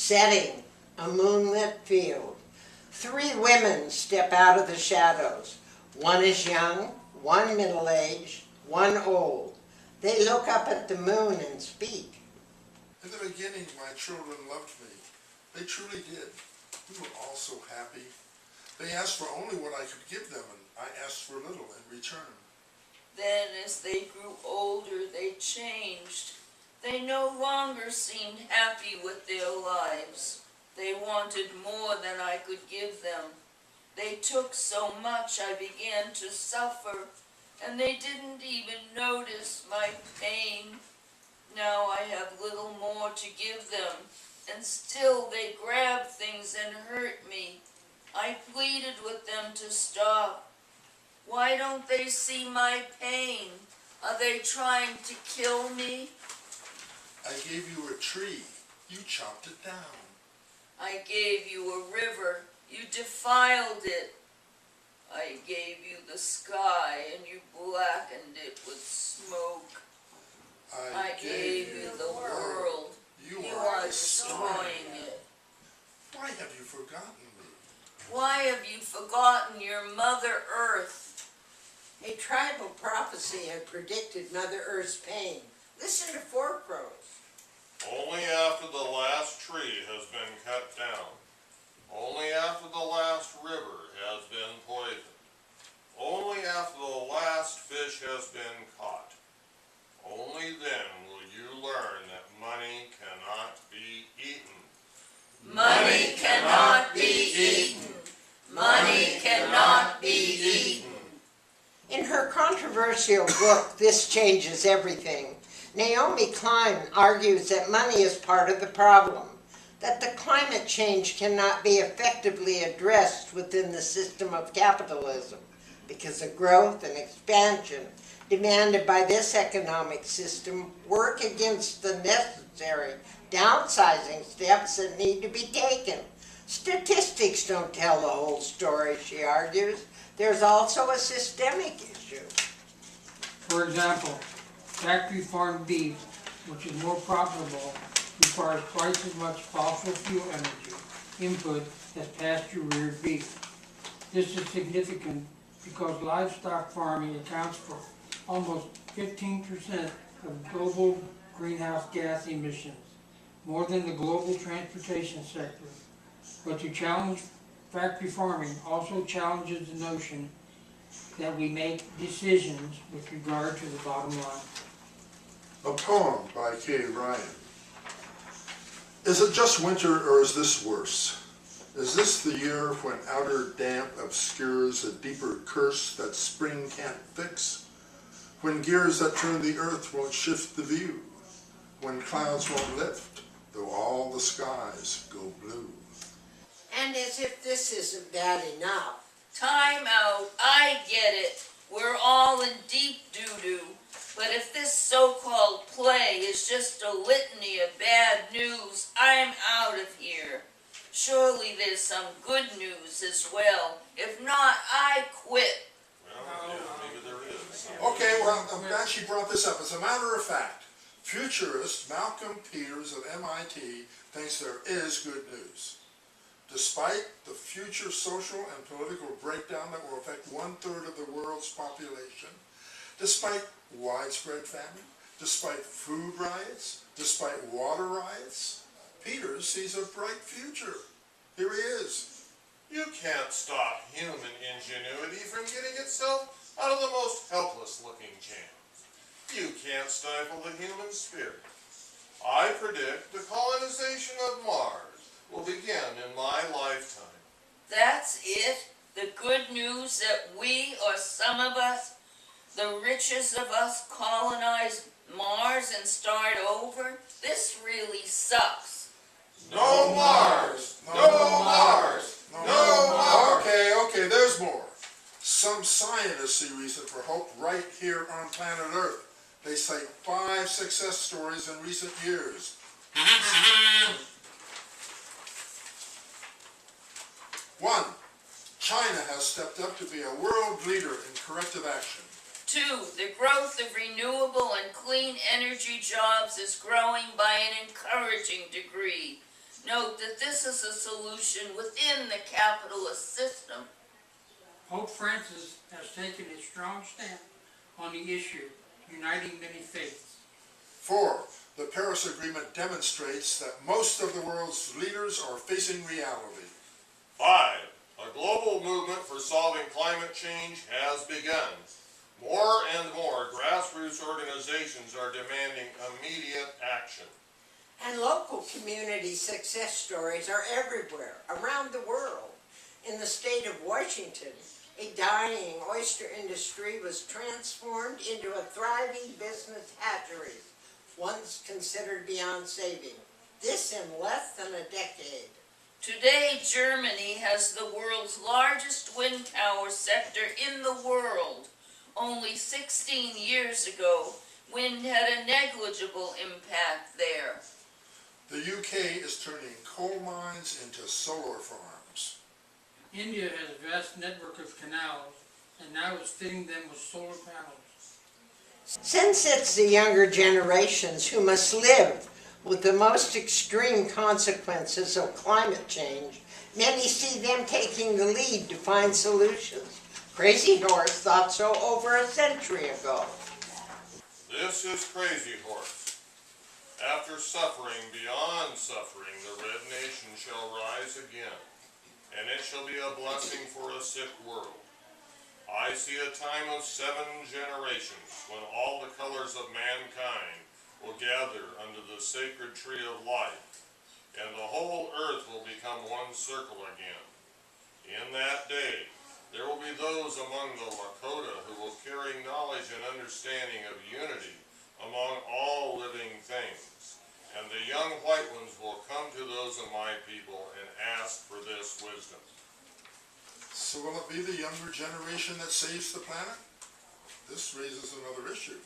Setting, a moonlit field. 3 women step out of the shadows. One is young, one middle-aged, one old. They look up at the moon and speak. In the beginning, my children loved me. They truly did. We were all so happy. They asked for only what I could give them, and I asked for little in return. Then, as they grew older, they changed. They no longer seemed happy with their lives. They wanted more than I could give them. They took so much I began to suffer, and they didn't even notice my pain. Now I have little more to give them, and still they grab things and hurt me. I pleaded with them to stop. Why don't they see my pain? Are they trying to kill me? I gave you a tree. You chopped it down. I gave you a river. You defiled it. I gave you the sky, and you blackened it with smoke. I gave you the world. You are destroying it. Why have you forgotten me? Why have you forgotten your Mother Earth? A tribal prophecy had predicted Mother Earth's pain. Listen to Four Crows. Only after the last tree has been cut down, only after the last river has been poisoned, only after the last fish has been caught, only then will you learn that money cannot be eaten. Money cannot be eaten. Money cannot be eaten. In her controversial book, This Changes Everything, Naomi Klein argues that money is part of the problem, that the climate change cannot be effectively addressed within the system of capitalism because the growth and expansion demanded by this economic system work against the necessary downsizing steps that need to be taken. Statistics don't tell the whole story, she argues. There's also a systemic issue. For example, factory farmed beef, which is more profitable, requires twice as much fossil fuel energy input as pasture-reared beef. This is significant because livestock farming accounts for almost 15% of global greenhouse gas emissions, more than the global transportation sector. But to challenge factory farming also challenges the notion that we make decisions with regard to the bottom line. A poem by K. Ryan. Is it just winter, or is this worse? Is this the year when outer damp obscures a deeper curse that spring can't fix? When gears that turn the earth won't shift the view? When clouds won't lift, though all the skies go blue? And as if this isn't bad enough, Time out. I get it. We're all in deep doo-doo. But if this so-called play is just a litany of bad news, I'm out of here. Surely there's some good news as well. If not, I quit. Well, yeah, maybe there is. Okay, well, I'm glad she brought this up. As a matter of fact, futurist Malcolm Peters of MIT thinks there is good news. Despite the future social and political breakdown that will affect 1/3 of the world's population, despite widespread famine, despite food riots, despite water riots, Peters sees a bright future. Here he is. You can't stop human ingenuity from getting itself out of the most helpless-looking jams. You can't stifle the human spirit. I predict the colonization of Mars will begin in my lifetime. That's it? The good news that we, or some of us, the richest of us, colonize Mars and start over? This really sucks. No Mars! No Mars! No Mars! Okay, there's more. Some scientists see reason for hope right here on planet Earth. They cite 5 success stories in recent years. 1. China has stepped up to be a world leader in corrective action. 2. The growth of renewable and clean energy jobs is growing by an encouraging degree. Note that this is a solution within the capitalist system. Pope Francis has taken a strong stand on the issue, uniting many faiths. 4. The Paris Agreement demonstrates that most of the world's leaders are facing reality. 5. A global movement for solving climate change has begun. More and more grassroots organizations are demanding immediate action. And local community success stories are everywhere, around the world. In the state of Washington, a dying oyster industry was transformed into a thriving business hatchery, once considered beyond saving. This in less than a decade. Today, Germany has the world's largest wind tower sector in the world. Only 16 years ago, wind had a negligible impact there. The UK is turning coal mines into solar farms. India has a vast network of canals and now is fitting them with solar panels. Since it's the younger generations who must live with the most extreme consequences of climate change, many see them taking the lead to find solutions. Crazy Horse thought so over a century ago. This is Crazy Horse. After suffering beyond suffering, the Red Nation shall rise again, and it shall be a blessing for a sick world. I see a time of 7 generations when all the colors of mankind will gather under the sacred tree of life, and the whole earth will become one circle again. In that day, there will be those among the Lakota who will carry knowledge and understanding of unity among all living things, and the young white ones will come to those of my people and ask for this wisdom. So will it be the younger generation that saves the planet? This raises another issue.